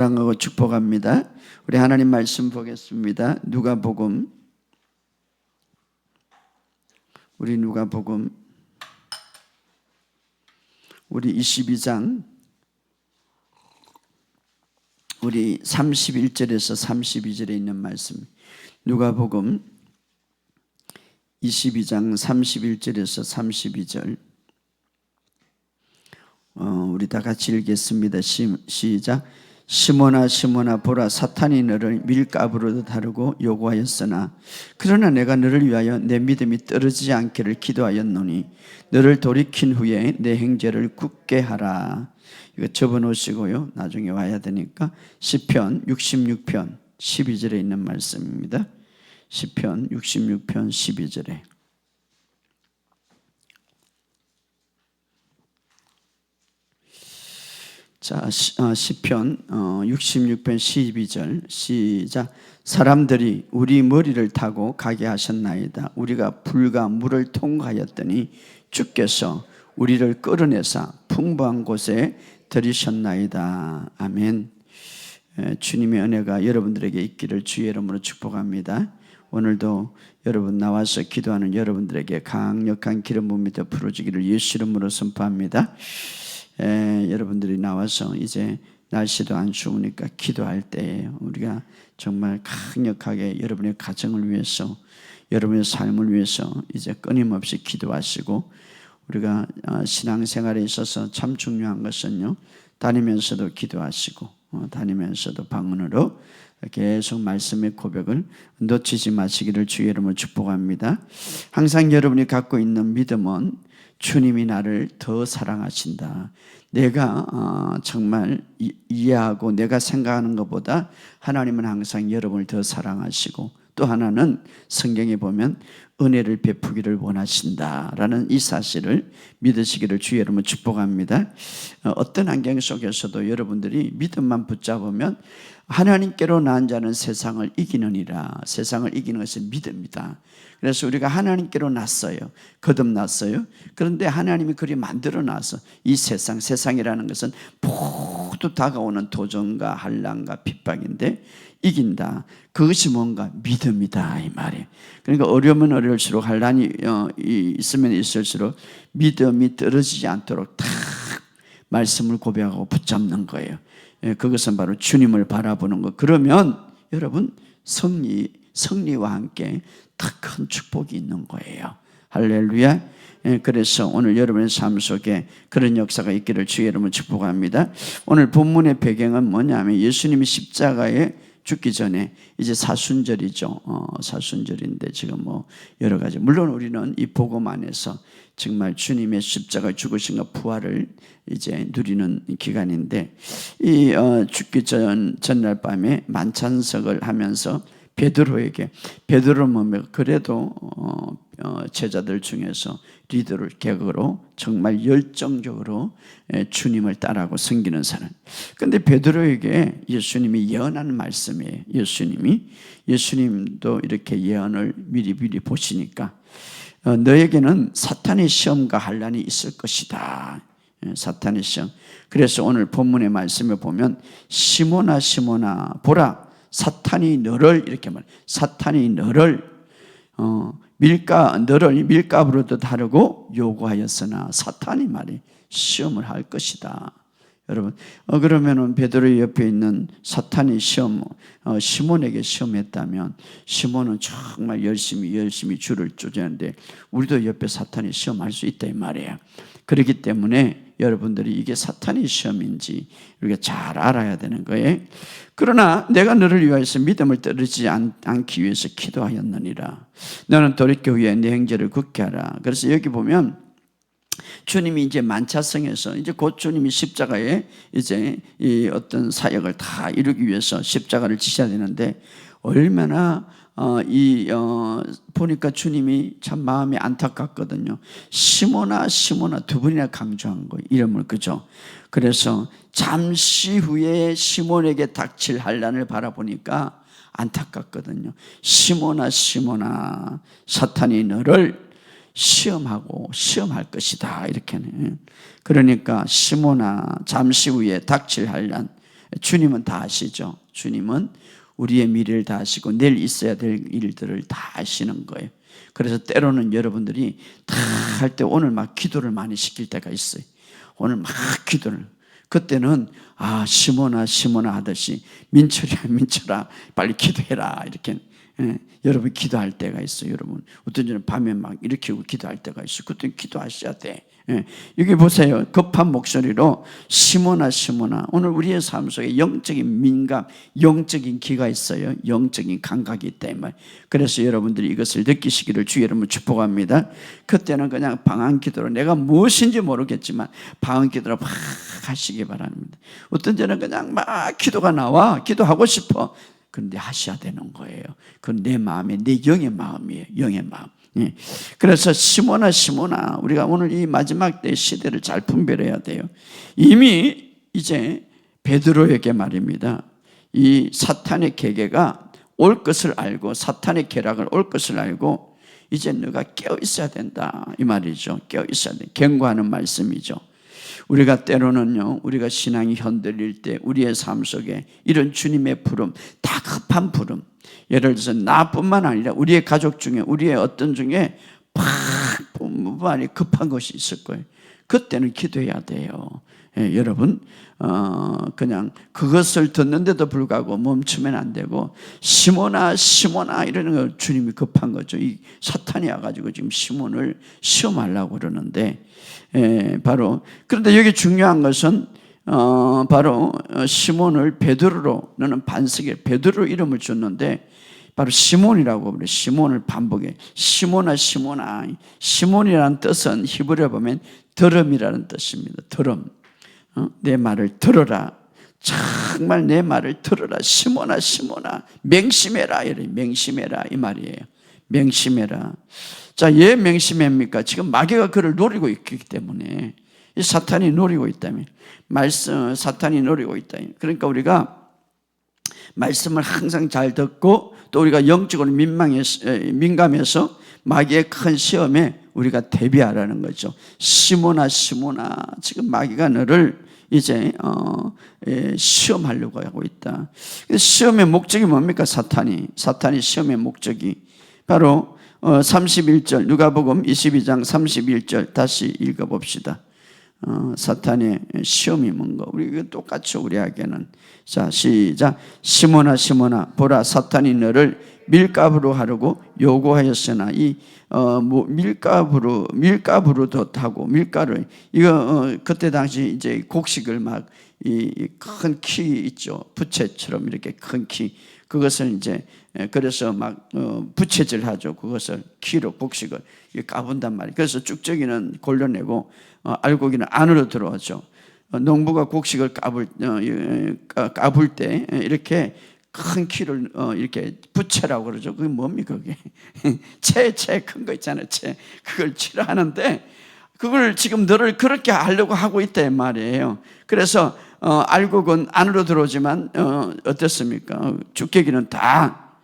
사랑하고 축복합니다. 우리 하나님 말씀 보겠습니다. 누가복음 우리 22장 우리 31절에서 32절에 있는 말씀. 누가복음 22장 31절에서 32절 우리 다 같이 읽겠습니다. 시작. 시몬아 시몬아 보라, 사탄이 너를 밀가부로도 다루고 요구하였으나 그러나 내가 너를 위하여 내 믿음이 떨어지지 않기를 기도하였노니 너를 돌이킨 후에 내 형제를 굳게 하라. 이거 접어놓으시고요, 나중에 와야 되니까. 시편 66편 12절에 있는 말씀입니다. 시편 66편 12절에 자, 시편 66편 12절 시작. 사람들이 우리 머리를 타고 가게 하셨나이다. 우리가 불과 물을 통과하였더니 주께서 우리를 끌어내사 풍부한 곳에 들이셨나이다. 아멘. 주님의 은혜가 여러분들에게 있기를 주의 이름으로 축복합니다. 오늘도 여러분 나와서 기도하는 여러분들에게 강력한 기름 부음이 더 풀어지기를 예수 이름으로 선포합니다. 여러분들이 나와서 이제 날씨도 안 추우니까 기도할 때예요. 우리가 정말 강력하게 여러분의 가정을 위해서, 여러분의 삶을 위해서 이제 끊임없이 기도하시고, 우리가 신앙생활에 있어서 참 중요한 것은요, 다니면서도 기도하시고 다니면서도 방언으로 계속 말씀의 고백을 놓치지 마시기를 주의 이름으로 축복합니다. 항상 여러분이 갖고 있는 믿음은 주님이 나를 더 사랑하신다. 내가 정말 이해하고 내가 생각하는 것보다 하나님은 항상 여러분을 더 사랑하시고, 또 하나는 성경에 보면 은혜를 베푸기를 원하신다라는 이 사실을 믿으시기를 주의 이름으로 축복합니다. 어떤 환경 속에서도 여러분들이 믿음만 붙잡으면 하나님께로 나은 자는 세상을 이기느니라. 세상을 이기는 것은 믿음이다. 그래서 우리가 하나님께로 났어요. 거듭났어요. 그런데 하나님이 그리 만들어놔서 이 세상이라는 것은 모두 다가오는 도전과 한란과 핍박인데 이긴다. 그것이 뭔가 믿음이다, 이 말이에요. 그러니까 어려우면 어려울수록, 한란이 있으면 있을수록 믿음이 떨어지지 않도록 탁 말씀을 고백하고 붙잡는 거예요. 그것은 바로 주님을 바라보는 것. 그러면 여러분 성리와 함께 더 큰 축복이 있는 거예요. 할렐루야. 그래서 오늘 여러분의 삶 속에 그런 역사가 있기를 주의 이름으로 축복합니다. 오늘 본문의 배경은 뭐냐면 예수님이 십자가에 죽기 전에 이제 사순절이죠. 사순절인데 지금 뭐 여러 가지, 물론 우리는 이 복음 안에서 정말 주님의 십자가 죽으신과 부활을 이제 누리는 기간인데, 이 죽기 전날 밤에 만찬석을 하면서 베드로는 그래도 제자들 중에서 리더를 객으로 정말 열정적으로 주님을 따라하고 섬기는 사람. 근데 베드로에게 예수님이 예언하는 말씀이에요. 예수님도 이렇게 예언을 미리 보시니까 너에게는 사탄의 시험과 환난이 있을 것이다. 사탄의 시험. 그래서 오늘 본문의 말씀에 보면 시몬아 시몬아 보라, 사탄이 너를, 이렇게 말해. 사탄이 너를 밀가부로도 다루고 요구하였으나, 사탄이 말이 시험을 할 것이다. 여러분, 그러면은 베드로의 옆에 있는 사탄이 시몬에게 시험했다면 시몬은 정말 열심히 주를 쫓았는데 우리도 옆에 사탄이 시험할 수 있다, 이 말이에요. 그렇기 때문에 여러분들이 이게 사탄의 시험인지 우리가 잘 알아야 되는 거예요. 그러나 내가 너를 위하여서 믿음을 떨어지지 않기 위해서 기도하였느니라. 너는 돌이켜 후에 내 형제를 굳게 하라. 그래서 여기 보면 주님이 이제 만차성에서 이제 곧 주님이 십자가에 이제 이 어떤 사역을 다 이루기 위해서 십자가를 지셔야 되는데, 얼마나 보니까 주님이 참 마음이 안타깝거든요. 시몬아 시몬아 두 번이나 강조한 거예요, 이름을. 그죠? 그래서 잠시 후에 시몬에게 닥칠 환난을 바라보니까 안타깝거든요. 시몬아 시몬아 사탄이 너를 시험할 것이다, 이렇게는. 그러니까 시몬아 잠시 후에 닥칠 환난, 주님은 다 아시죠. 주님은 우리의 미래를 다 아시고 내일 있어야 될 일들을 다 아시는 거예요. 그래서 때로는 여러분들이 다 할 때 오늘 막 기도를 많이 시킬 때가 있어요. 오늘 막 기도를. 그때는 시몬아 하듯이 민철아 빨리 기도해라 이렇게 여러분 기도할 때가 있어요. 여러분 어떤 때는 밤에 막 일으키고 기도할 때가 있어요. 그때는 기도하셔야 돼. 여기 보세요. 급한 목소리로 시몬아 오늘 우리의 삶 속에 영적인 민감, 영적인 기가 있어요. 영적인 감각이 있다 이 말. 그래서 여러분들이 이것을 느끼시기를 주 여러분 축복합니다. 그때는 그냥 방언 기도로 내가 무엇인지 모르겠지만 방언 기도로 막 하시기 바랍니다. 어떤 때는 그냥 막 기도가 나와 기도하고 싶어. 그런데 하셔야 되는 거예요. 그건 내 마음에 내 영의 마음이에요. 영의 마음. 그래서 시몬아 우리가 오늘 이 마지막 때 시대를 잘 분별해야 돼요. 이미 이제 베드로에게 말입니다. 이 사탄의 계계가 올 것을 알고 사탄의 계략을 올 것을 알고 이제 너가 깨어 있어야 된다 이 말이죠. 깨어 있어야 돼. 경고하는 말씀이죠. 우리가 때로는요, 우리가 신앙이 흔들릴 때 우리의 삶 속에 이런 주님의 부름, 다급한 부름, 예를 들어서 나뿐만 아니라 우리의 가족 중에 우리의 어떤 중에 많이 급한 것이 있을 거예요. 그때는 기도해야 돼요. 여러분 그냥 그것을 듣는데도 불구하고 멈추면 안 되고 시몬아 이러는 거 주님이 급한 거죠. 이 사탄이 와가지고 지금 시몬을 시험하려고 그러는데 바로 그런데 여기 중요한 것은 바로 시몬을 베드로로 너는 반석에 베드로 이름을 줬는데 바로 시몬이라고 그래요. 시몬을 반복해 시몬아 시몬이라는 뜻은 히브리어 보면 들음이라는 뜻입니다. 들음. 내 말을 들어라. 정말 내 말을 들어라. 시몬아 맹심해라. 맹심해라 이 말이에요. 맹심해라. 자, 왜 맹심합니까? 지금 마귀가 그를 노리고 있기 때문에 이 사탄이 노리고 있다면 사탄이 노리고 있다. 그러니까 우리가 말씀을 항상 잘 듣고 또 우리가 영적으로 민감해서 마귀의 큰 시험에 우리가 대비하라는 거죠. 시몬아 지금 마귀가 너를 이제 시험하려고 하고 있다. 시험의 목적이 뭡니까? 사탄이 시험의 목적이 바로 31절 누가복음 22장 31절 다시 읽어봅시다. 사탄의 시험이 뭔가 우리 똑같이 우리에게는 자 시작 시몬아 보라 사탄이 너를 밀가부로 하려고 요구하였으나 이 밀가부로도 하고 밀가루 이거 그때 당시 이제 곡식을 막 이 큰 키 있죠 부채처럼 이렇게 큰 키 그것을 이제 그래서 막 부채질 하죠. 그것을 키로 곡식을 까분단 말이에요. 그래서 쭉저기는 골라내고 알곡이는 안으로 들어오죠. 농부가 곡식을 까불 때 이렇게 큰 키를 이렇게 부채라고 그러죠. 그게 뭡니까 그게? 채 큰 거 있잖아요. 채 그걸 치려 하는데 그걸 지금 너를 그렇게 하려고 하고 있다 이 말이에요. 그래서 알곡은 안으로 들어오지만 어떻습니까? 쭉깨기는 다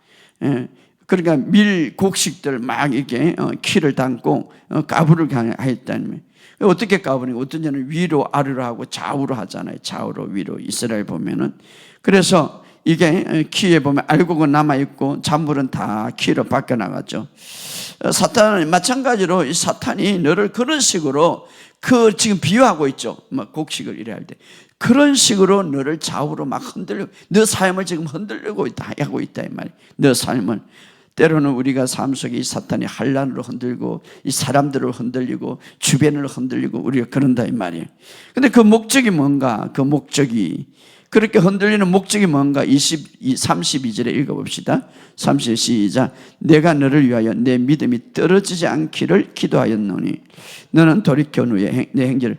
그러니까 밀곡식들 막 이렇게 키를 담고 까부를 하였다는 어떻게 까부니까 어떤 데는 위로 아래로 하고 좌우로 하잖아요. 좌우로 위로 이스라엘 보면은 그래서 이게 키에 보면 알곡은 남아있고 잔물은 다 키로 바뀌어나가죠. 사탄은 마찬가지로 이 사탄이 너를 그런 식으로 지금 비유하고 있죠. 막 곡식을 이래 할 때 그런 식으로 너를 좌우로 막 흔들고 너 삶을 지금 흔들고 하고 있다 이 말이에요. 너 삶을 때로는 우리가 삶 속에 이 사탄이 환난으로 흔들고 이 사람들을 흔들리고 주변을 흔들리고 우리가 그런다 이 말이에요. 근데 그 목적이 뭔가? 그 목적이 그렇게 흔들리는 목적이 뭔가? 32절에 읽어봅시다. 30 시작. 내가 너를 위하여 내 믿음이 떨어지지 않기를 기도하였노니 너는 돌이켜 내 행제를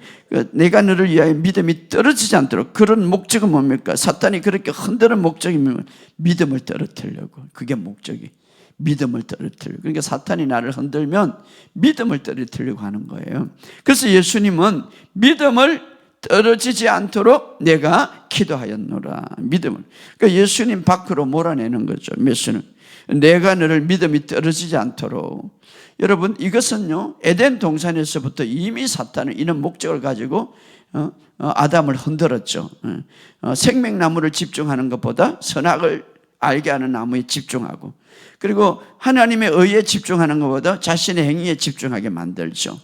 내가 너를 위하여 믿음이 떨어지지 않도록 그런 목적은 뭡니까? 사탄이 그렇게 흔드는 목적이면 믿음을 떨어뜨리려고 그게 목적이 믿음을 떨어뜨리려고 그러니까 사탄이 나를 흔들면 믿음을 떨어뜨리려고 하는 거예요. 그래서 예수님은 믿음을 떨어지지 않도록 내가 기도하였노라. 믿음을. 그러니까 예수님 밖으로 몰아내는 거죠. 메시는 내가 너를 믿음이 떨어지지 않도록. 여러분 이것은요 에덴 동산에서부터 이미 사탄은 이런 목적을 가지고 아담을 흔들었죠. 생명나무를 집중하는 것보다 선악을 알게 하는 나무에 집중하고, 그리고 하나님의 의에 집중하는 것보다 자신의 행위에 집중하게 만들죠.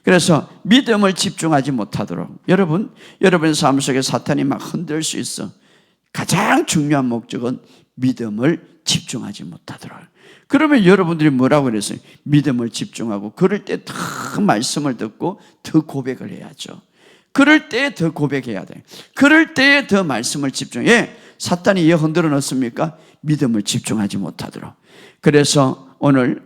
그래서 믿음을 집중하지 못하도록, 여러분의 삶 속에 사탄이 막 흔들 수 있어. 가장 중요한 목적은 믿음을 집중하지 못하도록. 그러면 여러분들이 뭐라고 그랬어요? 믿음을 집중하고, 그럴 때 더 말씀을 듣고 더 고백을 해야죠. 그럴 때 더 고백해야 돼요. 그럴 때 더 말씀을 집중해. 사탄이 왜 흔들어 놓습니까? 믿음을 집중하지 못하도록. 그래서 오늘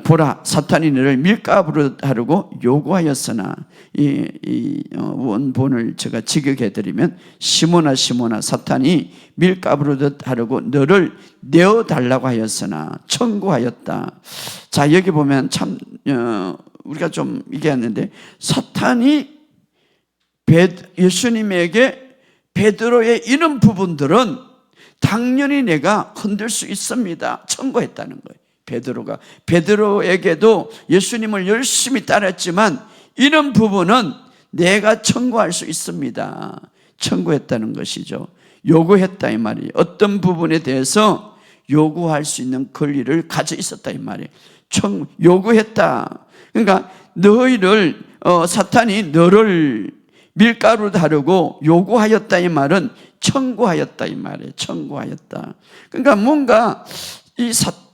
보라, 사탄이 너를 밀가부로 다루고 요구하였으나, 이 원본을 제가 직역해드리면, 시몬아 시몬아, 사탄이 밀가부로 다루고 너를 내어달라고 하였으나 청구하였다. 자, 여기 보면 참 우리가 좀 얘기했는데, 사탄이 예수님에게 베드로의 이런 부분들은 당연히 내가 흔들 수 있습니다 청구했다는 거예요. 베드로에게도 예수님을 열심히 따랐지만 이런 부분은 내가 청구할 수 있습니다 청구했다는 것이죠. 요구했다 이 말이에요. 어떤 부분에 대해서 요구할 수 있는 권리를 가져 있었다 이 말이에요. 요구했다. 그러니까 너희를 사탄이 너를 밀가루로 다루고 요구하였다 이 말은 청구하였다 이 말이에요. 청구하였다. 그러니까 뭔가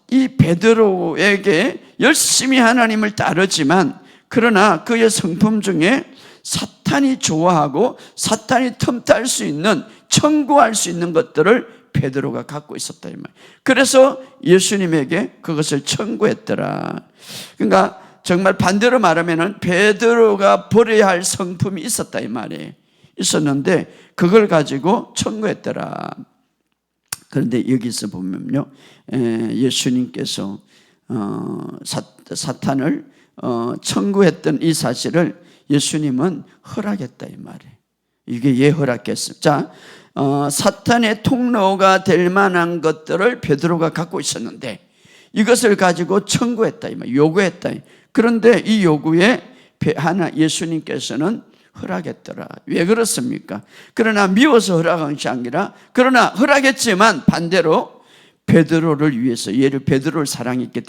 이 베드로에게 열심히 하나님을 따르지만, 그러나 그의 성품 중에 사탄이 좋아하고 사탄이 틈탈 수 있는, 청구할 수 있는 것들을 베드로가 갖고 있었다 이 말이에요. 그래서 예수님에게 그것을 청구했더라. 그러니까 정말 반대로 말하면 베드로가 버려야 할 성품이 있었다 이 말이에요. 있었는데 그걸 가지고 청구했더라. 그런데 여기서 보면요, 예수님께서 사탄을 청구했던 이 사실을 예수님은 허락했다 이 말이에요. 이게 왜 허락했습니까? 자, 사탄의 통로가 될 만한 것들을 베드로가 갖고 있었는데 이것을 가지고 청구했다 이 말이에요. 요구했다. 그런데 이 요구에 예수님께서는 허락했더라. 왜 그렇습니까? 그러나 미워서 허락한 것이 아니라, 그러나 허락했지만 반대로 베드로를 위해서, 얘를 베드로를 사랑했기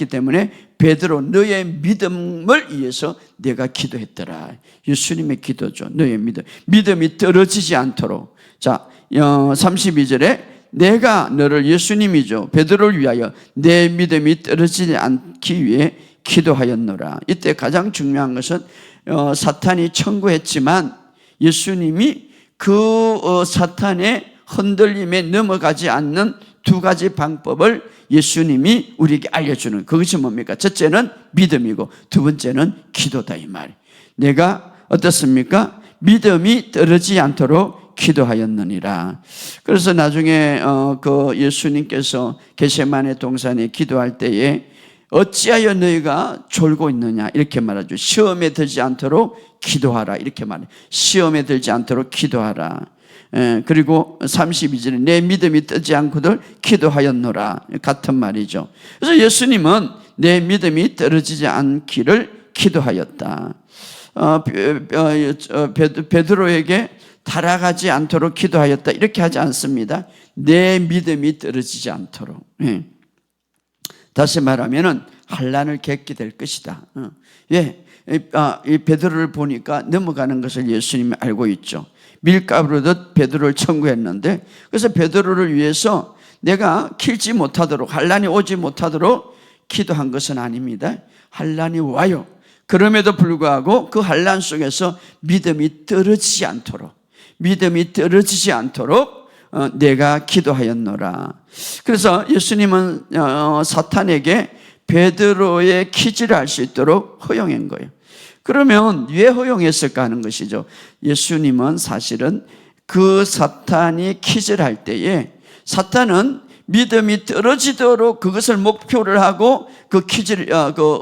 때문에 베드로 너의 믿음을 위해서 내가 기도했더라. 예수님의 기도죠. 너의 믿음이 떨어지지 않도록. 자, 32절에 내가 너를, 예수님이죠, 베드로를 위하여 내 믿음이 떨어지지 않기 위해 기도하였노라. 이때 가장 중요한 것은 사탄이 청구했지만 예수님이 그 사탄의 흔들림에 넘어가지 않는 두 가지 방법을 예수님이 우리에게 알려주는, 그것이 뭡니까? 첫째는 믿음이고 두 번째는 기도다 이 말. 내가 어떻습니까? 믿음이 떨어지지 않도록 기도하였느니라. 그래서 나중에 그 예수님께서 겟세마네 동산에 기도할 때에 어찌하여 너희가 졸고 있느냐 이렇게 말하죠. 시험에 들지 않도록 기도하라 이렇게 말해요. 시험에 들지 않도록 기도하라. 그리고 32절에 내 믿음이 뜨지 않고들 기도하였노라 같은 말이죠. 그래서 예수님은 내 믿음이 떨어지지 않기를 기도하였다. 베드로에게 달아가지 않도록 기도하였다 이렇게 하지 않습니다. 내 믿음이 떨어지지 않도록. 다시 말하면은 환난을 겪게 될 것이다. 예, 이 베드로를 보니까 넘어가는 것을 예수님이 알고 있죠. 밀가루듯 베드로를 청구했는데, 그래서 베드로를 위해서 내가 길지 못하도록, 환난이 오지 못하도록 기도한 것은 아닙니다. 환난이 와요. 그럼에도 불구하고 그 환난 속에서 믿음이 떨어지지 않도록 내가 기도하였노라. 그래서 예수님은 사탄에게 베드로의 키질을 할 수 있도록 허용한 거예요. 그러면 왜 허용했을까 하는 것이죠. 예수님은 사실은 그 사탄이 키질할 때에 사탄은 믿음이 떨어지도록 그것을 목표를 하고 그 키질을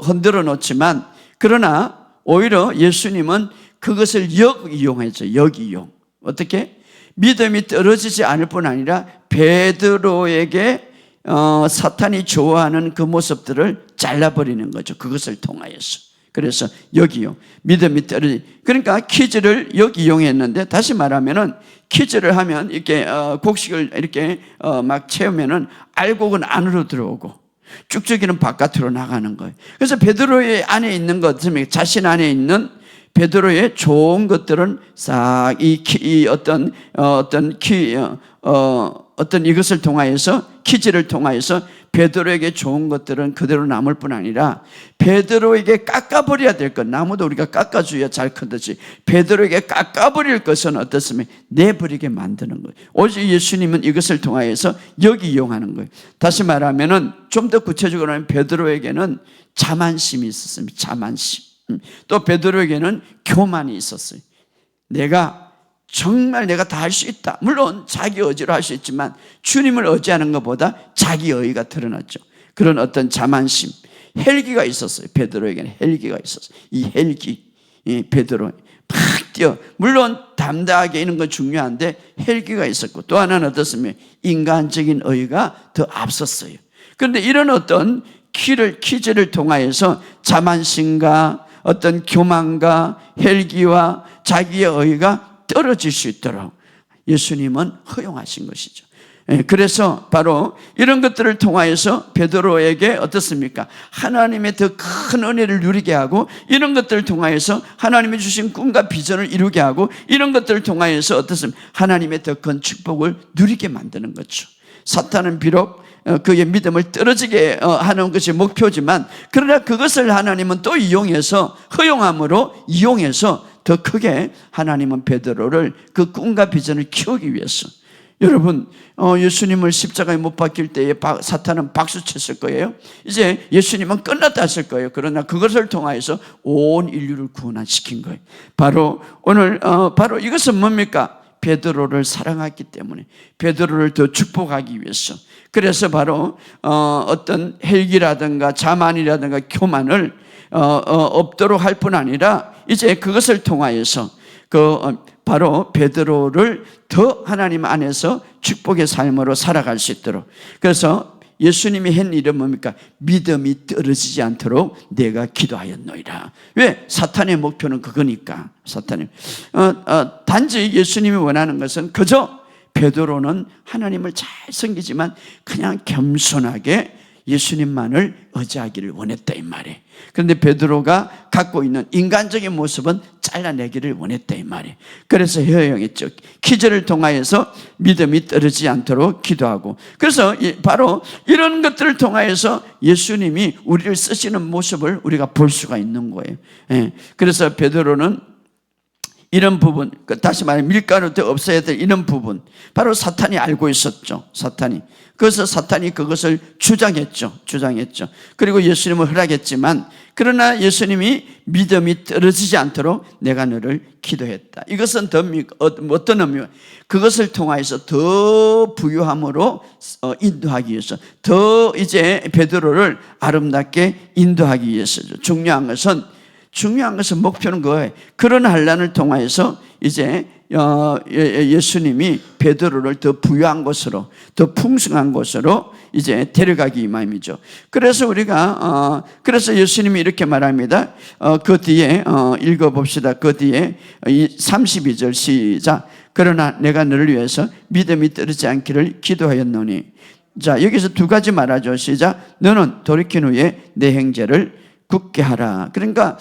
흔들어 놓지만, 그러나 오히려 예수님은 그것을 역이용했죠. 역이용. 어떻게? 믿음이 떨어지지 않을 뿐 아니라 베드로에게 사탄이 좋아하는 그 모습들을 잘라버리는 거죠. 그것을 통하여서. 그래서 여기요. 믿음이 떨어지. 그러니까 퀴즈를 여기 이용했는데, 다시 말하면은 퀴즈를 하면 이렇게 곡식을 이렇게 막 채우면은 알곡은 안으로 들어오고 쭉쭉이는 바깥으로 나가는 거예요. 그래서 베드로의 안에 있는 것은, 자신 안에 있는 베드로의 좋은 것들은 싹 어떤 이것을 통하여서, 퀴즈를 통하여서 베드로에게 좋은 것들은 그대로 남을 뿐 아니라 베드로에게 깎아버려야 될 것, 나무도 우리가 깎아줘야 잘 크듯이 베드로에게 깎아버릴 것은 어떻습니까? 내버리게 만드는 거예요. 오직 예수님은 이것을 통하여서 여기 이용하는 거예요. 다시 말하면은 좀 더 구체적으로 하면 베드로에게는 자만심이 있었습니다. 자만심. 또 베드로에게는 교만이 있었어요. 정말 내가 다 할 수 있다. 물론 자기 의지로 할 수 있지만 주님을 의지하는 것보다 자기 의의가 드러났죠. 그런 어떤 자만심, 헬기가 있었어요. 베드로에게는 헬기가 있었어요. 이 헬기, 베드로 팍 뛰어. 물론 담대하게 있는 건 중요한데 헬기가 있었고, 또 하나는 어떻습니까? 인간적인 의의가 더 앞섰어요. 그런데 이런 어떤 퀴즈를 통하여서 자만심과 어떤 교만과 헬기와 자기의 의의가 떨어질 수 있도록 예수님은 허용하신 것이죠. 그래서 바로 이런 것들을 통하여서 베드로에게 어떻습니까? 하나님의 더 큰 은혜를 누리게 하고, 이런 것들을 통하여서 하나님이 주신 꿈과 비전을 이루게 하고, 이런 것들을 통하여서 어떻습니까? 하나님의 더 큰 축복을 누리게 만드는 거죠. 사탄은 비록 그의 믿음을 떨어지게 하는 것이 목표지만, 그러나 그것을 하나님은 또 이용해서, 허용함으로 이용해서 더 크게 하나님은 베드로를 그 꿈과 비전을 키우기 위해서. 여러분, 예수님을 십자가에 못 박힐 때에 사탄은 박수 쳤을 거예요. 이제 예수님은 끝났다 했을 거예요. 그러나 그것을 통하여서 온 인류를 구원시킨 거예요. 바로 오늘 바로 이것은 뭡니까? 베드로를 사랑했기 때문에, 베드로를 더 축복하기 위해서. 그래서 바로 어떤 헬기라든가 자만이라든가 교만을 없도록 할 뿐 아니라, 이제 그것을 통하여서 바로 베드로를 더 하나님 안에서 축복의 삶으로 살아갈 수 있도록. 그래서 예수님이 한 일은 뭡니까? 믿음이 떨어지지 않도록 내가 기도하였노이다. 왜? 사탄의 목표는 그거니까. 단지 예수님이 원하는 것은 그저 베드로는 하나님을 잘 섬기지만 그냥 겸손하게 예수님만을 의지하기를 원했다, 이 말이에요. 그런데 베드로가 갖고 있는 인간적인 모습은 잘라내기를 원했다, 이 말이에요. 그래서 허용했죠. 퀴즈를 통하여서 믿음이 떨어지지 않도록 기도하고. 그래서 바로 이런 것들을 통하여서 예수님이 우리를 쓰시는 모습을 우리가 볼 수가 있는 거예요. 그래서 베드로는 이런 부분, 다시 말해 밀가루도 없어야 될 이런 부분, 바로 사탄이 알고 있었죠. 그래서 사탄이 그것을 주장했죠. 그리고 예수님을 허락했지만, 그러나 예수님이 믿음이 떨어지지 않도록 내가 너를 기도했다. 이것은 어떤 의미가? 그것을 통하여서 더 부유함으로 인도하기 위해서, 더 이제 베드로를 아름답게 인도하기 위해서죠. 중요한 것은 목표는 그거예요. 그런 환난을 통하여서 이제 예수님이 베드로를 더 부유한 곳으로, 더 풍성한 곳으로 이제 데려가기 이마임이죠. 그래서 그래서 예수님이 이렇게 말합니다. 그 뒤에 읽어봅시다. 그 뒤에 32절 시작. 그러나 내가 너를 위해서 믿음이 떨어지지 않기를 기도하였노니. 자, 여기서 두 가지 말하죠. 시작. 너는 돌이킨 후에 내 형제를 굳게 하라. 그러니까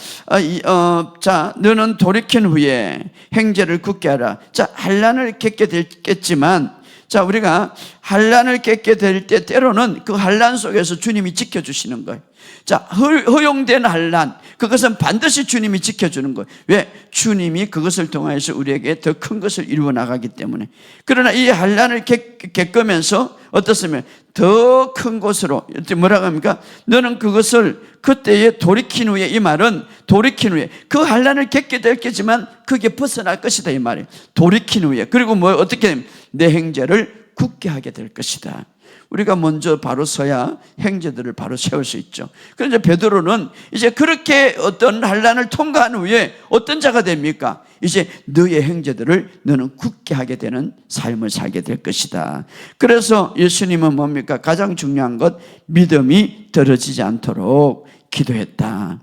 자, 너는 돌이킨 후에 형제를 굳게 하라. 자, 환난을 겪게 됐겠지만, 자, 우리가 환난을 겪게 될 때 때로는 그 환난 속에서 주님이 지켜주시는 거예요. 자, 허용된 환난, 그것은 반드시 주님이 지켜주는 거예요. 왜? 주님이 그것을 통해서 우리에게 더 큰 것을 이루어 나가기 때문에. 그러나 이 환난을 겪으면서 어떻습니까? 더 큰 곳으로, 뭐라고 합니까? 너는 그것을 그때에 돌이킨 후에, 이 말은 돌이킨 후에, 그 환난을 겪게 됐겠지만 그게 벗어날 것이다, 이 말이에요. 돌이킨 후에. 그리고 어떻게 내 형제를 굳게 하게 될 것이다. 우리가 먼저 바로 서야 형제들을 바로 세울 수 있죠. 그런데 베드로는 이제 그렇게 어떤 환난을 통과한 후에 어떤 자가 됩니까? 이제 너의 형제들을 너는 굳게 하게 되는 삶을 살게 될 것이다. 그래서 예수님은 뭡니까? 가장 중요한 것, 믿음이 떨어지지 않도록 기도했다.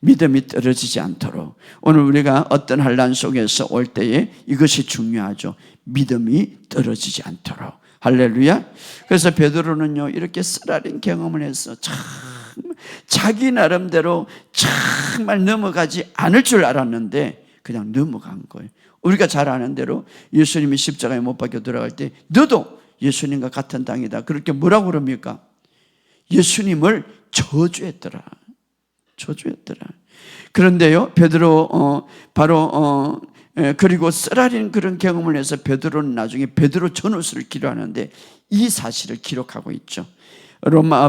믿음이 떨어지지 않도록 오늘 우리가 어떤 환난 속에서 올 때에 이것이 중요하죠. 믿음이 떨어지지 않도록. 할렐루야. 그래서 베드로는요 이렇게 쓰라린 경험을 해서 참 자기 나름대로 정말 넘어가지 않을 줄 알았는데 그냥 넘어간 거예요. 우리가 잘 아는 대로 예수님이 십자가에 못 박혀 들어갈 때 너도 예수님과 같은 땅이다. 그렇게 뭐라고 그럽니까? 예수님을 저주했더라. 그런데요 베드로 그리고 쓰라린 그런 경험을 해서 베드로는 나중에 베드로 전후서를 기록하는데 이 사실을 기록하고 있죠.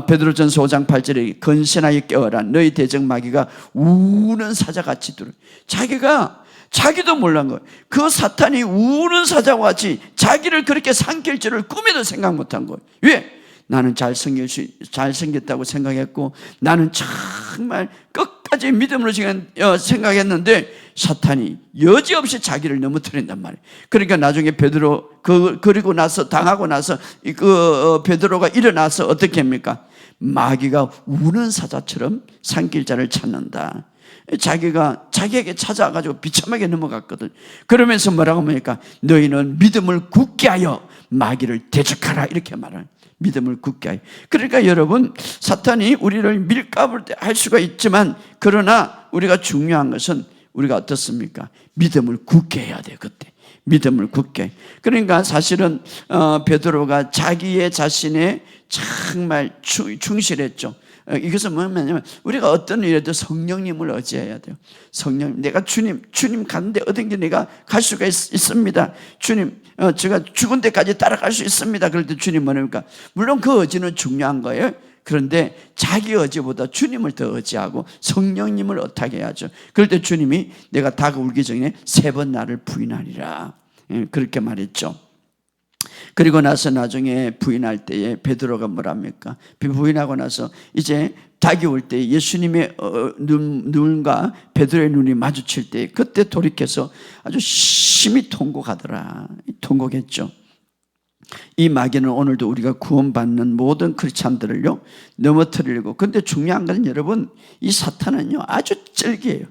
베드로전서 5장 8절에 건신하여 깨어라 너희 대적 마귀가 우는 사자같이 들어. 자기도 몰란 거예요. 그 사탄이 우는 사자와 같이 자기를 그렇게 삼킬 줄을 꿈에도 생각 못한 거예요. 왜? 나는 잘생겼다고 생각했고 나는 정말 끝까지 믿음으로 생각했는데 사탄이 여지없이 자기를 넘어뜨린단 말이에요. 그러니까 나중에 베드로 그리고 나서 당하고 나서 베드로가 일어나서 어떻게 합니까? 마귀가 우는 사자처럼 삼킬 자를 찾는다. 자기에게 찾아가지고 비참하게 넘어갔거든. 그러면서 뭐라고 합니까? 너희는 믿음을 굳게 하여 마귀를 대적하라 이렇게 말해요. 믿음을 굳게 하여. 그러니까 여러분 사탄이 우리를 밀가부를 할 수가 있지만 그러나 우리가 중요한 것은 우리가 어떻습니까? 믿음을 굳게 해야 돼요. 그때 믿음을 굳게. 그러니까 사실은 베드로가 자기의 자신에 정말 충실했죠. 이것은 뭐냐면 우리가 어떤 일에도 성령님을 의지해야 돼요. 성령님, 내가 주님 가는데 어딘지 내가 갈 수가 있습니다. 주님, 제가 죽은 데까지 따라갈 수 있습니다. 그럴 때 주님 뭐랍니까? 물론 그 의지는 중요한 거예요. 그런데 자기 의지보다 주님을 더 의지하고 성령님을 의탁 해야죠. 그럴 때 주님이 내가 다가오기 전에 3번 나를 부인하리라 그렇게 말했죠. 그리고 나서 나중에 부인할 때에 베드로가 뭐랍니까? 부인하고 나서 이제 닭이 올 때 예수님의 눈과 베드로의 눈이 마주칠 때 그때 돌이켜서 아주 심히 통곡했죠. 이 마귀는 오늘도 우리가 구원받는 모든 크리스찬들을요 넘어뜨리려고. 그런데 중요한 건 여러분 이 사탄은요 아주 찔기예요.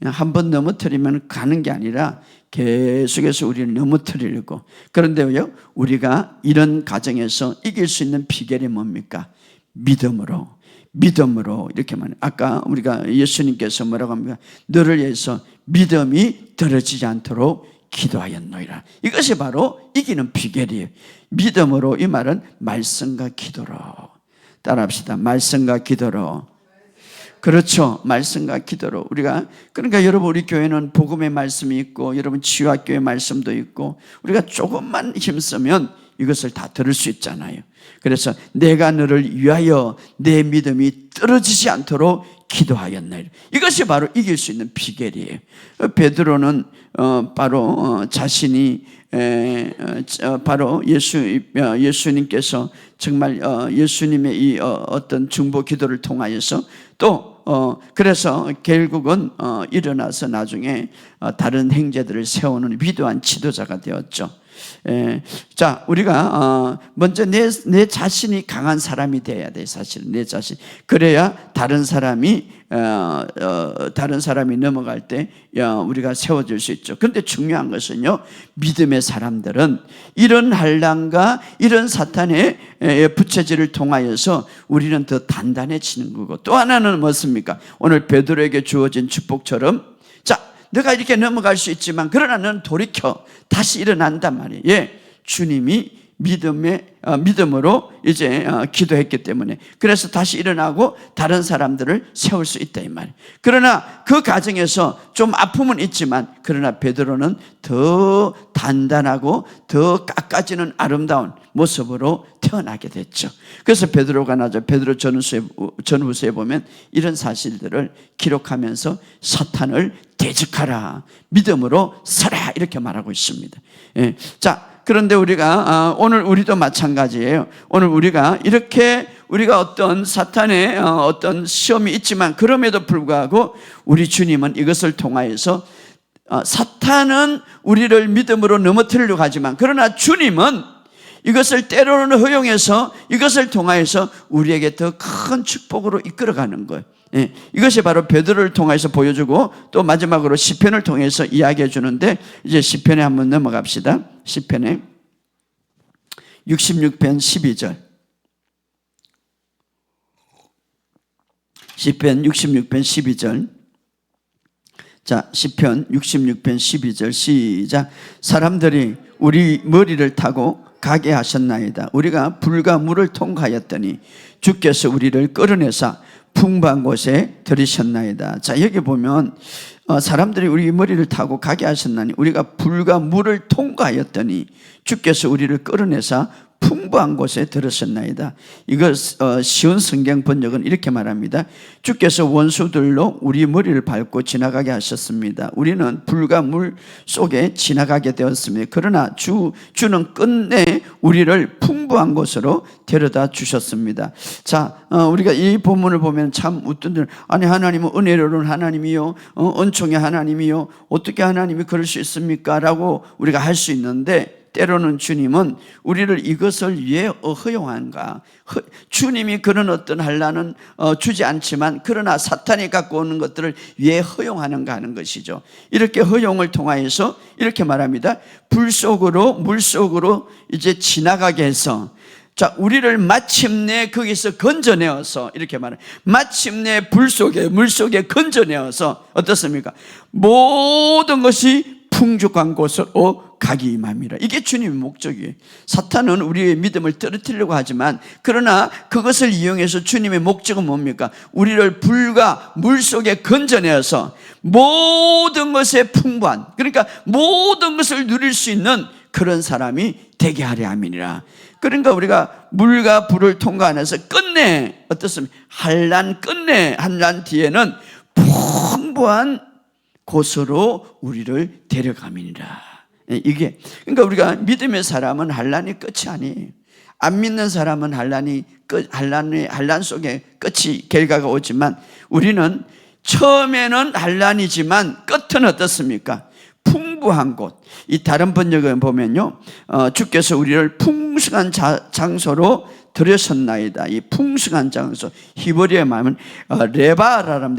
한번 넘어뜨리면 가는 게 아니라 계속해서 우리를 넘어뜨리려고. 그런데요 우리가 이런 과정에서 이길 수 있는 비결이 뭡니까? 믿음으로 이렇게 말해요. 아까 우리가 예수님께서 뭐라고 합니까? 너를 위해서 믿음이 떨어지지 않도록 기도하였노이라. 이것이 바로 이기는 비결이에요. 믿음으로. 이 말은 말씀과 기도로. 따라합시다. 말씀과 기도로. 그렇죠. 말씀과 기도로. 그러니까 여러분 우리 교회는 복음의 말씀이 있고 여러분 치유학교의 말씀도 있고 우리가 조금만 힘쓰면 이것을 다 들을 수 있잖아요. 그래서 내가 너를 위하여 내 믿음이 떨어지지 않도록 기도하였나이다. 이것이 바로 이길 수 있는 비결이에요. 베드로는 바로 자신이 바로 예수님께서 정말 예수님의 이 어떤 중보 기도를 통하여서 또 그래서 결국은 일어나서 나중에 다른 형제들을 세우는 위대한 지도자가 되었죠. 자, 우리가 먼저 내 자신이 강한 사람이 돼야 돼. 사실은 내 자신. 그래야 다른 사람이 넘어갈 때 우리가 세워질 수 있죠. 그런데 중요한 것은요, 믿음의 사람들은 이런 환난과 이런 사탄의 부채질을 통하여서 우리는 더 단단해지는 거고, 또 하나는 무엇입니까? 오늘 베드로에게 주어진 축복처럼, 자, 너가 이렇게 넘어갈 수 있지만 그러나 너는 돌이켜 다시 일어난단 말이에요. 예, 주님이 믿음으로 이제 기도했기 때문에 그래서 다시 일어나고 다른 사람들을 세울 수 있다 이 말이에요. 그러나 그 과정에서 좀 아픔은 있지만 그러나 베드로는 더 단단하고 더 깎아지는 아름다운 모습으로 태어나게 됐죠. 그래서 베드로가 베드로 전후서에 보면 이런 사실들을 기록하면서 사탄을 대적하라, 믿음으로 서라 이렇게 말하고 있습니다. 예. 자, 그런데 오늘 우리도 마찬가지예요. 오늘 우리가 어떤 사탄의 어떤 시험이 있지만 그럼에도 불구하고 우리 주님은 이것을 통하여서 사탄은 우리를 믿음으로 넘어뜨리려고 하지만 그러나 주님은 이것을 때로는 허용해서 이것을 통하여서 우리에게 더 큰 축복으로 이끌어가는 거예요. 예, 이것이 바로 베드로를 통해서 보여주고 또 마지막으로 시편을 통해서 이야기해 주는데, 이제 시편에 한번 넘어갑시다. 시편에 66편 12절. 시편 66편 12절. 자, 시편 66편 12절 시작. 사람들이 우리 머리를 타고 가게 하셨나이다. 우리가 불과 물을 통과하였더니 주께서 우리를 끌어내사 풍부한 곳에 들이셨나이다. 자, 여기 보면 사람들이 우리 머리를 타고 가게 하셨나니 우리가 불과 물을 통과하였더니 주께서 우리를 끌어내사 풍부한 곳에 들으셨나이다. 이거 쉬운 성경 번역은 이렇게 말합니다. 주께서 원수들로 우리 머리를 밟고 지나가게 하셨습니다. 우리는 불과 물 속에 지나가게 되었습니다. 그러나 주는 끝내 우리를 풍부한 곳으로 데려다 주셨습니다. 자, 우리가 이 본문을 보면 참 웃던들, 아니 하나님은 은혜로운 하나님이요, 은총의 하나님이요, 어떻게 하나님이 그럴 수 있습니까? 라고 우리가 할 수 있는데, 때로는 주님은 우리를 이것을 왜 허용한가? 주님이 그런 어떤 환난은 주지 않지만 그러나 사탄이 갖고 오는 것들을 왜 허용하는가 하는 것이죠. 이렇게 허용을 통하여서 이렇게 말합니다. 불 속으로 물 속으로 이제 지나가게 해서, 자, 우리를 마침내 거기서 건져내어서, 이렇게 말해요. 마침내 불 속에 물 속에 건져내어서 어떻습니까? 모든 것이 풍족한 곳으로 가기 임함이라. 이게 주님의 목적이에요. 사탄은 우리의 믿음을 떨어뜨리려고 하지만, 그러나 그것을 이용해서 주님의 목적은 뭡니까? 우리를 불과 물 속에 건져내어서 모든 것에 풍부한, 그러니까 모든 것을 누릴 수 있는 그런 사람이 되게 하려 함이니라. 그러니까 우리가 물과 불을 통과하면서 끝내 어떻습니까? 끝내 한란 뒤에는 풍부한 곳으로 우리를 데려가미니라. 이게, 그러니까 우리가 믿음의 사람은 환난이 끝이 아니에요. 안 믿는 사람은 환난 속에 끝이, 결과가 오지만, 우리는 처음에는 환난이지만 끝은 어떻습니까? 풍부한 곳. 이 다른 번역을 보면요, 주께서 우리를 풍성한 장소로 들으셨나이다. 이 풍성한 장소, 히브리어의 말은 레바라는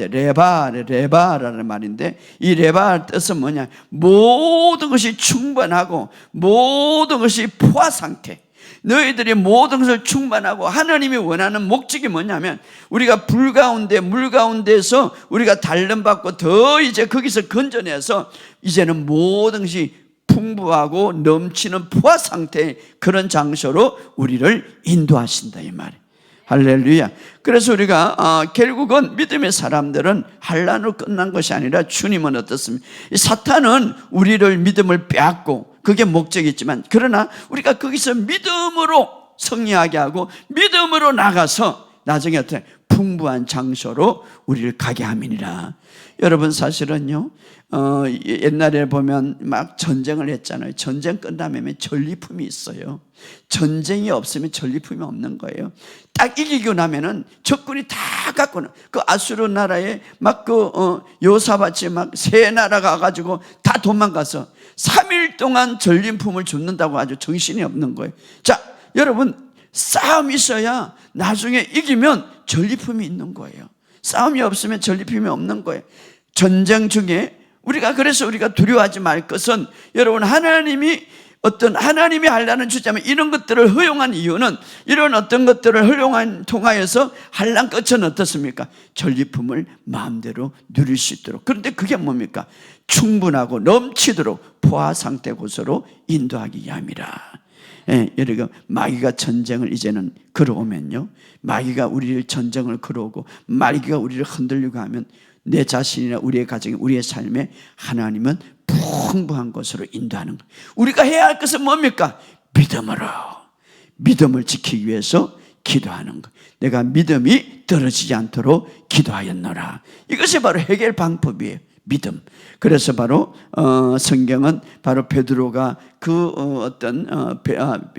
레바라는 말인데, 이 레바 뜻은 뭐냐? 모든 것이 충분하고 모든 것이 포화 상태. 너희들이 모든 것을 충만하고, 하나님이 원하는 목적이 뭐냐면, 우리가 불 가운데 물 가운데서 우리가 단련받고 더 이제 거기서 건져내서 이제는 모든 것이 풍부하고 넘치는 포화 상태의 그런 장소로 우리를 인도하신다, 이 말이에요. 할렐루야. 그래서 우리가 결국은 믿음의 사람들은 환난으로 끝난 것이 아니라, 주님은 어떻습니까? 사탄은 우리를 믿음을 빼앗고 그게 목적이지만, 그러나 우리가 거기서 믿음으로 승리하게 하고 믿음으로 나가서 나중에 어떻게 풍부한 장소로 우리를 가게 함이니라. 여러분, 사실은요, 옛날에 보면 막 전쟁을 했잖아요. 전쟁 끝나면 전리품이 있어요. 전쟁이 없으면 전리품이 없는 거예요. 딱 이기고 나면은 적군이 다 갖고 그 아수르 나라에 막 요사밭이 막 세 나라가 와가지고 다 도망가서 3일 동안 전리품을 줍는다고 아주 정신이 없는 거예요. 자, 여러분, 싸움이 있어야 나중에 이기면 전리품이 있는 거예요. 싸움이 없으면 전리품이 없는 거예요. 전쟁 중에 그래서 우리가 두려워하지 말 것은, 여러분, 하나님이 환난을 주자면 이런 것들을 허용한 이유는, 이런 어떤 것들을 통하여서 환난 끝은 어떻습니까? 전리품을 마음대로 누릴 수 있도록. 그런데 그게 뭡니까? 충분하고 넘치도록 포화 상태 곳으로 인도하기 위함이라. 여러분, 마귀가 전쟁을 이제는 걸어오면요, 마귀가 우리를 전쟁을 걸어오고 마귀가 우리를 흔들려고 하면, 내 자신이나 우리의 가정이, 우리의 삶에 하나님은 풍부한 것으로 인도하는 것. 우리가 해야 할 것은 뭡니까? 믿음을 지키기 위해서 기도하는 것. 내가 믿음이 떨어지지 않도록 기도하였노라. 이것이 바로 해결 방법이에요. 믿음. 그래서 바로 성경은 바로 베드로가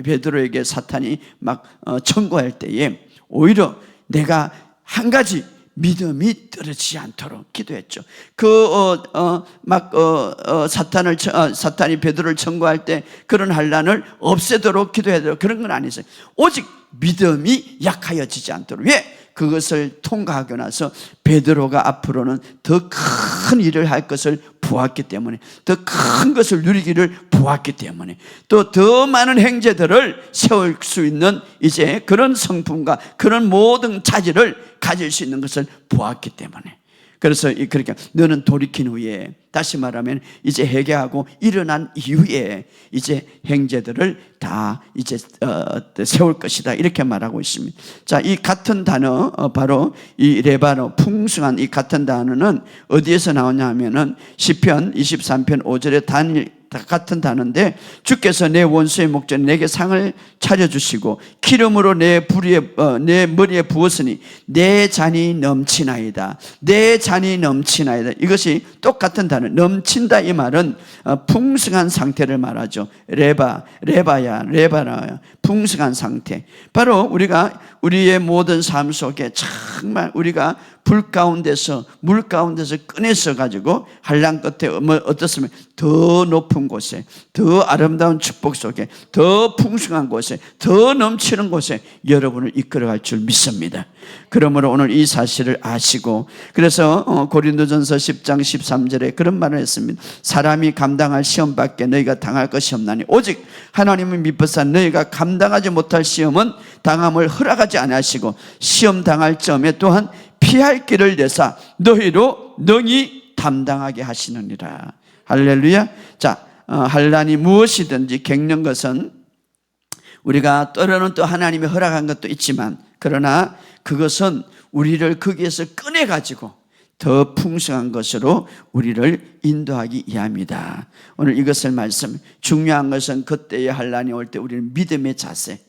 베드로에게 사탄이 막 청구할 때에 오히려 내가 한 가지 믿음이 떨어지지 않도록 기도했죠. 사탄이 베드로를 청구할 때 그런 환난을 없애도록 기도해야 되고 그런 건 아니었어요. 오직 믿음이 약하여지지 않도록. 왜? 그것을 통과하고 나서 베드로가 앞으로는 더 큰 일을 할 것을 보았기 때문에, 더 큰 것을 누리기를 보았기 때문에, 또 더 많은 형제들을 세울 수 있는 이제 그런 성품과 그런 모든 자질을 가질 수 있는 것을 보았기 때문에. 그래서 그렇게 너는 돌이킨 후에, 다시 말하면 이제 회개하고 일어난 이후에 이제 형제들을 다 이제 세울 것이다, 이렇게 말하고 있습니다. 자, 이 같은 단어, 바로 이 레바노, 풍성한 이 같은 단어는 어디에서 나오냐 하면은 시편 23편 5절에 같은 단어인데, 주께서 내 원수의 목전에 내게 상을 차려주시고 기름으로 내 머리에 부었으니 내 잔이 넘치나이다. 내 잔이 넘치나이다. 이것이 똑같은 단어. 넘친다, 이 말은 풍성한 상태를 말하죠. 레바야, 풍성한 상태. 바로 우리가 우리의 모든 삶 속에 정말 우리가 불 가운데서, 물 가운데서 꺼내서 가지고 한란 끝에 어떻습니까? 더 높은 곳에, 더 아름다운 축복 속에, 더 풍성한 곳에, 더 넘치는 곳에 여러분을 이끌어갈 줄 믿습니다. 그러므로 오늘 이 사실을 아시고, 그래서 고린도전서 10장 13절에 그런 말을 했습니다. 사람이 감당할 시험밖에 너희가 당할 것이 없나니 오직 하나님을 믿으사 너희가 감당하지 못할 시험은 당함을 허락하지 아니하시고 시험 당할 점에 또한 피할 길을 내사 너희로 능히 담당하게 하시느니라. 할렐루야. 자, 환난이 무엇이든지 겪는 것은 우리가 때로는 또 하나님이 허락한 것도 있지만, 그러나 그것은 우리를 거기에서 꺼내가지고 더 풍성한 것으로 우리를 인도하기 위함이다. 오늘 이것을 중요한 것은 그때의 환난이 올 때 우리는 믿음의 자세,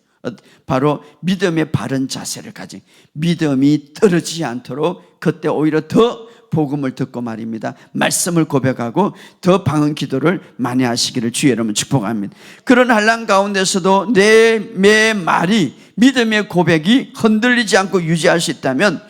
바로 믿음의 바른 자세를 가진, 믿음이 떨어지지 않도록 그때 오히려 더 복음을 듣고 말입니다, 말씀을 고백하고 더 방언 기도를 많이 하시기를 주의 이름으로 축복합니다. 그런 환난 가운데서도 내 말이, 믿음의 고백이 흔들리지 않고 유지할 수 있다면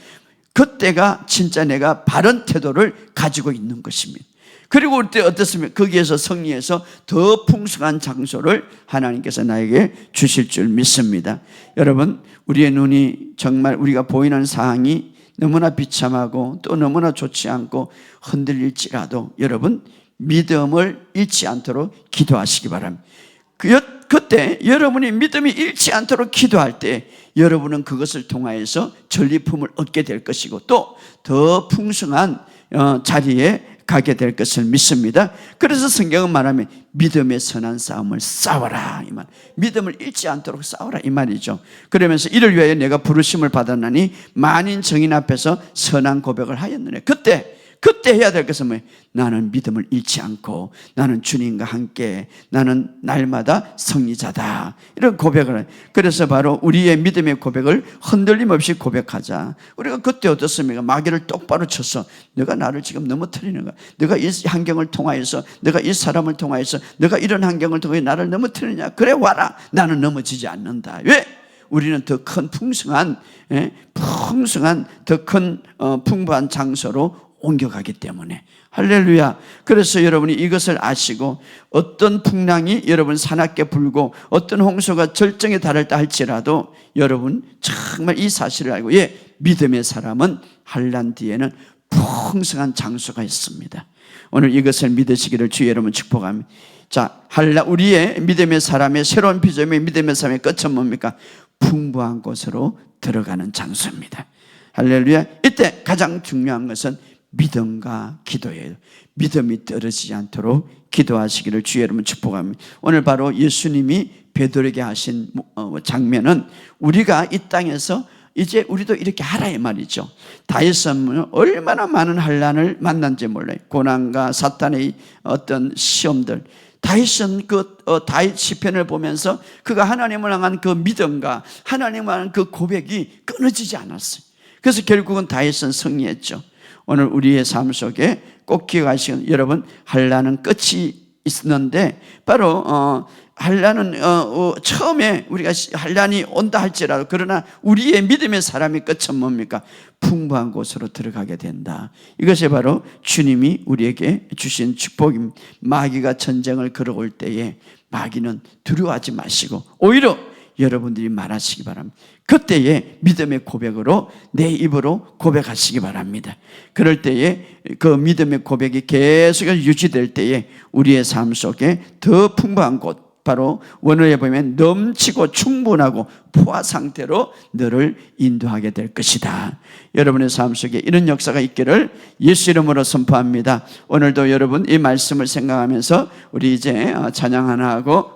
그때가 진짜 내가 바른 태도를 가지고 있는 것입니다. 그리고 그때 어떻습니까? 거기에서 승리해서 더 풍성한 장소를 하나님께서 나에게 주실 줄 믿습니다. 여러분, 우리의 눈이 정말 우리가 보이는 상황이 너무나 비참하고 또 너무나 좋지 않고 흔들릴지라도 여러분, 믿음을 잃지 않도록 기도하시기 바랍니다. 그때 여러분이 믿음이 잃지 않도록 기도할 때 여러분은 그것을 통하여서 전리품을 얻게 될 것이고 또 더 풍성한 자리에 가게 될 것을 믿습니다. 그래서 성경은 말하면 믿음의 선한 싸움을 싸워라, 이 말. 믿음을 잃지 않도록 싸워라, 이 말이죠. 그러면서 이를 위하여 내가 부르심을 받았나니 만인 정인 앞에서 선한 고백을 하였느냐. 그때 해야 될 것은 뭐예요? 나는 믿음을 잃지 않고 나는 주님과 함께, 나는 날마다 승리자다, 이런 고백을 해요. 그래서 바로 우리의 믿음의 고백을 흔들림 없이 고백하자. 우리가 그때 어떻습니까? 마귀를 똑바로 쳐서 내가 나를 지금 넘어뜨리는 거야, 내가 이 환경을 통하여서, 내가 이 사람을 통하여서, 내가 이런 환경을 통해 나를 넘어뜨리냐, 그래 와라. 나는 넘어지지 않는다. 왜? 우리는 더 큰 풍성한 더 큰 풍부한 장소로 옮겨가기 때문에. 할렐루야. 그래서 여러분이 이것을 아시고 어떤 풍랑이 여러분 사납게 불고 어떤 홍수가 절정에 달했다 할지라도 여러분 정말 이 사실을 알고, 믿음의 사람은 환난 뒤에는 풍성한 장소가 있습니다. 오늘 이것을 믿으시기를 주의 여러분 축복합니다. 자, 우리의 믿음의 사람의 새로운 비전의 믿음의 사람의 끝은 뭡니까? 풍부한 곳으로 들어가는 장소입니다. 할렐루야. 이때 가장 중요한 것은 믿음과 기도예요. 믿음이 떨어지지 않도록 기도하시기를 주의 여러분 축복합니다. 오늘 바로 예수님이 베드로에게 하신 장면은 우리가 이 땅에서 이제 우리도 이렇게 하라, 이 말이죠. 다윗은 얼마나 많은 환난을 만난지 몰라요. 고난과 사탄의 어떤 시험들. 다윗은 다윗 시편을 보면서 그가 하나님을 향한 그 믿음과 하나님을 향한 그 고백이 끊어지지 않았어요. 그래서 결국은 다윗은 승리했죠. 오늘 우리의 삶 속에 꼭 기억하시는 여러분, 환난은 끝이 있는데 바로 환난은 처음에 우리가 환난이 온다 할지라도 그러나 우리의 믿음의 사람의 끝은 뭡니까? 풍부한 곳으로 들어가게 된다. 이것이 바로 주님이 우리에게 주신 축복입니다. 마귀가 전쟁을 걸어올 때에 마귀는 두려워하지 마시고 오히려 여러분들이 말하시기 바랍니다. 그때에 믿음의 고백으로 내 입으로 고백하시기 바랍니다. 그럴 때에 그 믿음의 고백이 계속 유지될 때에 우리의 삶 속에 더 풍부한 곳, 바로 원어에 보면 넘치고 충분하고 포화 상태로 너를 인도하게 될 것이다. 여러분의 삶 속에 이런 역사가 있기를 예수 이름으로 선포합니다. 오늘도 여러분 이 말씀을 생각하면서 우리 이제 찬양 하나 하고